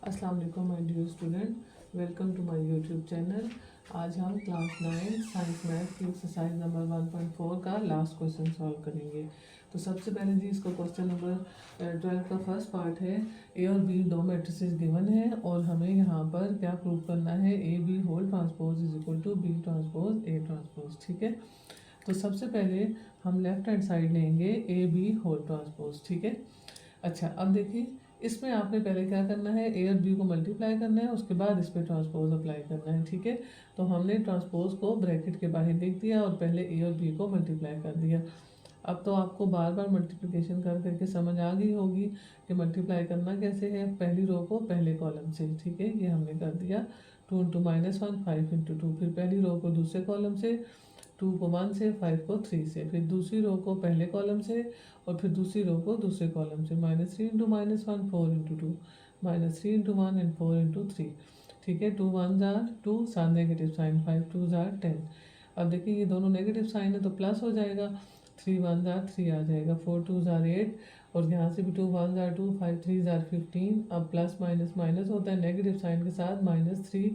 अस्सलाम वालेकुम my dear student, welcome to my YouTube channel. आज हम क्लास 9 साइंस मैथ की एक्सरसाइज नंबर 1.4 का लास्ट क्वेश्चन सॉल्व करेंगे। तो सबसे पहले जी इसका क्वेश्चन नंबर 12 का फर्स्ट पार्ट है। ए और बी दो मैट्रिसेस गिवन है और हमें यहाँ पर क्या प्रूव करना है, A B whole transpose is equal to B transpose A transpose. ठीक है, तो सबसे पहले हम लेफ्ट हैंड साइड लेंगे ए बी होल ट्रांसपोज। ठीक है, अच्छा अब देखिए इसमें आपने पहले क्या करना है, ए और बी को मल्टीप्लाई करना है, उसके बाद इस पर ट्रांसपोज अप्लाई करना है। ठीक है, तो हमने ट्रांसपोज को ब्रैकेट के बाहर लिख दिया और पहले ए और बी को मल्टीप्लाई कर दिया। अब तो आपको बार बार मल्टीप्लिकेशन कर करके समझ आ गई होगी कि मल्टीप्लाई करना कैसे है। पहली रो को पहले कॉलम से, ठीक है, ये हमने कर दिया 2 इंटू -1 5 इंटू 2। फिर पहली रो को दूसरे कॉलम से, 2 को 1 से, 5 को 3 से। फिर दूसरी रो को पहले कॉलम से और फिर दूसरी रो को दूसरे कॉलम से। -3 into -1 4 into 2, -3 into 1 and 4 into 3। ठीक है, 2 1 जार 2, साथ नेगेटिव साइन 5 2 जार 10। अब देखिए ये दोनों नेगेटिव साइन है तो प्लस हो जाएगा, 3 1 जार 3 आ जाएगा, 4 2 जार 8 और यहाँ से भी 2 1 जार 2 5 3 जार 15। अब प्लस माइनस माइनस होता है नेगेटिव साइन के साथ, -3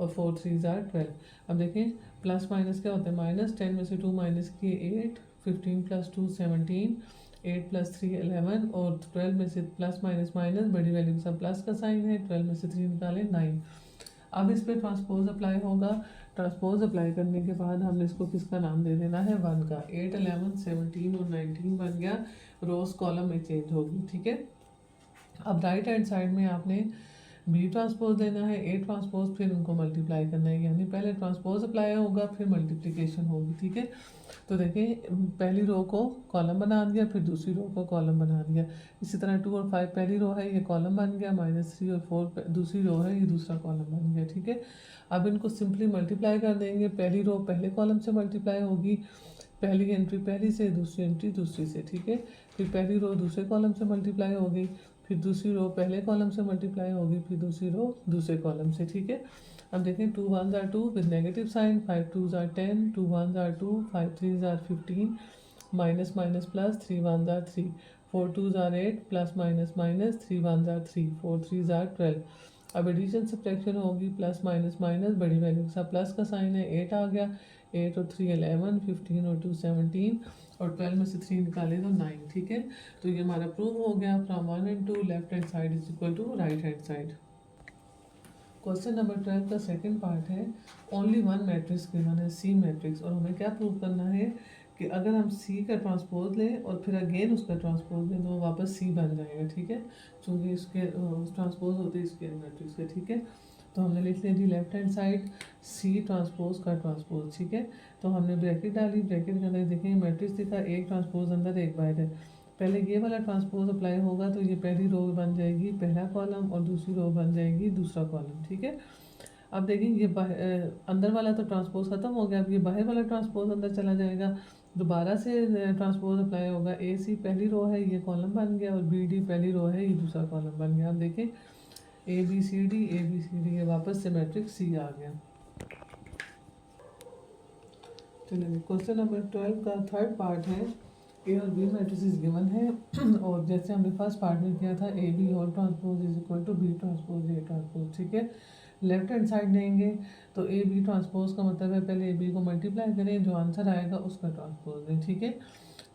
और 4 3 जार 12। अब देखें प्लस माइनस क्या होता है, -10 में से 2 माइनस किए 8, 15 प्लस 2 17, 8 प्लस 3 11 और 12 में से प्लस माइनस माइनस बड़ी वैल्यू के साथ प्लस का साइन है, 12 में से 3 निकालें 9। अब इस पर ट्रांसपोज अप्लाई होगा। ट्रांसपोज अप्लाई करने के बाद हमने इसको किसका नाम दे देना है, 1 का। 8 11 17 और 19 बन गया, रोज कॉलम में चेंज होगी। ठीक है, अब राइट हैंड साइड में आपने बी ट्रांसपोज देना है, ए ट्रांसपोज, फिर उनको मल्टीप्लाई करना है, यानी पहले ट्रांसपोज अप्लाई होगा फिर मल्टीप्लिकेशन होगी। ठीक है, तो देखिए पहली रो को कॉलम बना दिया, फिर दूसरी रो को कॉलम बना दिया। इसी तरह 2 और 5 पहली रो है, ये कॉलम बन गया, -3 और 4 दूसरी रो है, ये दूसरा कॉलम बन गया। ठीक है, अब इनको सिंपली मल्टीप्लाई कर देंगे। पहली रो पहले कॉलम से मल्टीप्लाई होगी, पहली एंट्री पहली से, दूसरी एंट्री दूसरी से। ठीक है, फिर पहली रो दूसरे कॉलम से मल्टीप्लाई होगी, फिर दूसरी रो पहले कॉलम से मल्टीप्लाई होगी, फिर दूसरी रो दूसरे कॉलम से। ठीक है, अब देखें 2 1 जार 2 विद नेगेटिव साइन, 5 2 जार 10, 2 1 जार 2, 5 3 जार 15, माइनस माइनस प्लस, 3 1 जार 3, 4 2 जार 8, प्लस माइनस माइनस, 3 1 जार 3, 4 3 जार 12। अब एडिशन सब्ट्रैक्शन होगी, प्लस माइनस माइनस बड़ी वैल्यू के साथ प्लस का साइन है, 8 आ गया, 8 और 3 11, 15 और 2 17 और 12 में से 3 निकाले तो 9। ठीक है, तो ये हमारा प्रूव हो गया from 1 and 2 left hand side is equal to right hand side. Question number 12 का सेकंड पार्ट है। ओनली वन मैट्रिक्स गिवन है, सी मैट्रिक्स, और हमें क्या प्रूव करना है कि अगर हम सी का ट्रांसपोज लें और फिर अगेन उसका ट्रांसपोज लें तो वो वापस सी बन जाएगा। ठीक है, चूँकि इसके ट्रांसपोज होते हैं इसके मैट्रिक्स के। ठीक है, तो हमने लिख लिया जी left hand side C transpose का ट्रांसपोज। ठीक है, तो हमने ब्रैकेट डाली, ब्रैकेट के अंदर देखें मैट्रिक्स दिखा, एक ट्रांसपोज अंदर एक बाहर है। पहले ये वाला ट्रांसपोज अप्लाई होगा तो ये पहली रो बन जाएगी पहला कॉलम और दूसरी रो बन जाएगी दूसरा कॉलम। ठीक है, अब देखिए ये अंदर वाला तो ट्रांसपोज खत्म हो गया, अब ये बाहर वाला ट्रांसपोज अंदर चला जाएगा, दोबारा से ट्रांसपोज अप्लाई होगा। ए सी पहली रो है, ये कॉलम बन गया, और बी डी पहली रो है, ये दूसरा कॉलम बन गया। अब देखें ए बी सी डी ये वापस से मैट्रिक्स सी आ गया। चलिए क्वेश्चन नंबर 12 का थर्ड पार्ट है। ए और बी मैट्रिसेस गिवन है और जैसे हमने फर्स्ट पार्ट में किया था, A B whole transpose is equal to B transpose A transpose. ठीक है, लेफ्ट हैंड साइड लेंगे तो ए बी ट्रांसपोज का मतलब है पहले ए बी को मल्टीप्लाई करें, जो आंसर आएगा उसका ट्रांसपोज दें। ठीक है,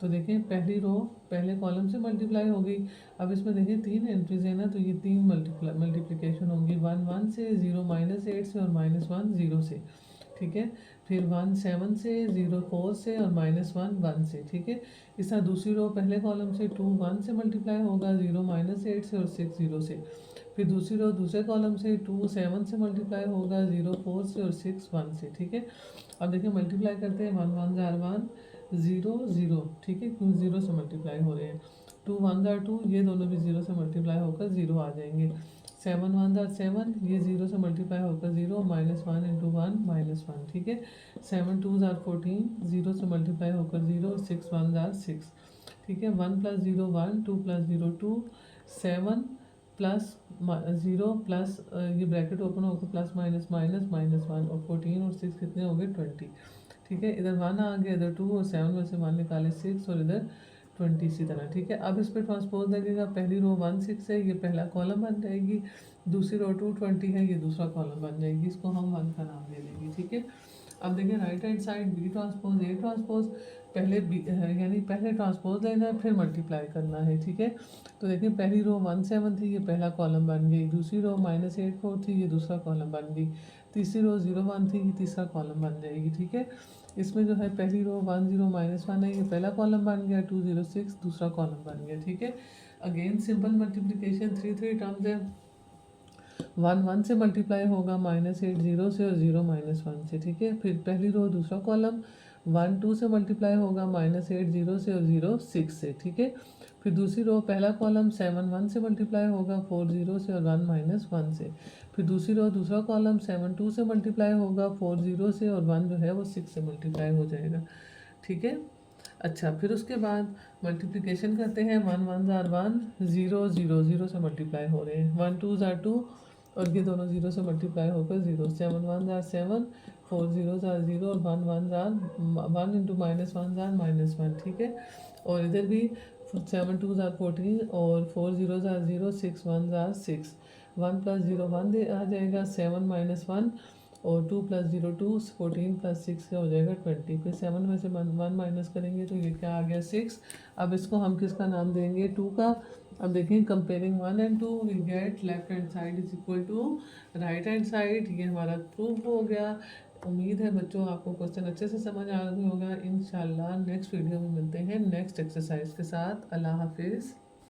तो देखिए पहली रो पहले कॉलम से मल्टीप्लाई हो गई। अब इसमें देखिए 3 एंट्रीज है ना, तो ये 3 मल्टीप्लिकेशन होंगी, 1 1 से, 0 -8 से और -1 0 से। ठीक है, फिर 1 7 से, 0 4 से और -1 1 से। ठीक है, इस तरह दूसरी रो पहले कॉलम से 2 1 से मल्टीप्लाई होगा, 0 -8 से और 6 0 से। फिर दूसरी रो दूसरे कॉलम से 2 7 से मल्टीप्लाई होगा, 0 4 से और 6 1 से। ठीक है, अब देखिए मल्टीप्लाई करते हैं, 1 1 जार 1 0 0। ठीक है, क्योंकि 0 से मल्टीप्लाई हो रहे हैं, 2 1 जार 2, ये दोनों भी 0 से मल्टीप्लाई होकर 0 आ जाएंगे, 7 1 जार 7, ये 0 से मल्टीप्लाई होकर 0, -1 इंटू 1 -1। ठीक है, 7 2 जार 14, 0 से मल्टीप्लाई होकर 0, 6 1 जार 6। ठीक है, 1 + 0 1, 2 + 0 2, 7 प्लस 0 प्लस ये ब्रैकेट ओपन होकर प्लस माइनस माइनस -1 और 14 और 6 कितने हो गए 20। ठीक है, इधर 1 आ गया, इधर 2 और 7 में से 1 निकाले 6 और इधर 20 इसी तरह, ठीक है। अब इस पर ट्रांसपोज लगेगा, पहली रो 1 6 है, ये पहला कॉलम बन जाएगी, दूसरी रो 2 20 है, ये दूसरा कॉलम बन जाएगी, इसको हम 1 का नाम दे देंगे, ठीक है। अब देखिए right hand side B transpose A transpose, पहले बी यानी पहले ट्रांसपोज लेना है फिर मल्टीप्लाई करना है, ठीक है। तो देखिए पहली रो 1 7 थी, ये पहला कॉलम बन गई, दूसरी रो -8 4 थी, ये दूसरा कॉलम बन गई, तीसरी रो 0 1 थी, ये तीसरा कॉलम बन जाएगी, ठीक है। इसमें जो है पहली रो 1 0 -1 है, ये पहला कॉलम बन गया, 2 0 6 दूसरा कॉलम बन गया, ठीक है। अगेन सिंपल मल्टीप्लिकेशन, 3 टर्म्स है, 1 1 से मल्टीप्लाई होगा, -8 0 से और 0 -1 से, ठीक है। फिर पहली रो दूसरा कॉलम 1 2 से मल्टीप्लाई होगा, -8 0 से और 0 6 से, ठीक है। फिर दूसरी रो पहला कॉलम 7 1 से मल्टीप्लाई होगा, 4 0 से और 1 -1 से। फिर दूसरी रो दूसरा कॉलम 7 2 से मल्टीप्लाई होगा, 4 0 से और 1 जो है वो 6 से मल्टीप्लाई हो जाएगा, ठीक है। अच्छा, फिर उसके बाद मल्टीप्लिकेशन करते हैं, 1 1 जार 1 0 0 0 से मल्टीप्लाई हो रहे हैं, 1 2 जार 2 और ये दोनों 0 से मल्टीप्लाई होकर 0, 7 1 जार 7, 4 0 जार 0 और 1 1 जार 1 इंटू -1 जार -1, ठीक है। और इधर भी 7 2 जार 14 और 4 0 जार 0, 6 1 जार 6, 1 + 0 1 दे आ जाएगा, 7 -1 और 2 + 0 2, 14 + 6 से हो जाएगा 20। फिर 7 में से 1 माइनस करेंगे तो ये क्या आ गया 6। अब इसको हम किसका नाम देंगे 2 का। अब देखें comparing 1 and 2 we get left hand side is equal to right hand side. ये हमारा प्रूफ हो गया। उम्मीद है बच्चों आपको क्वेश्चन अच्छे से समझ आ रहा होगा। इंशाल्लाह नेक्स्ट वीडियो में मिलते हैं नेक्स्ट एक्सरसाइज के साथ। अल्लाह हाफिज़।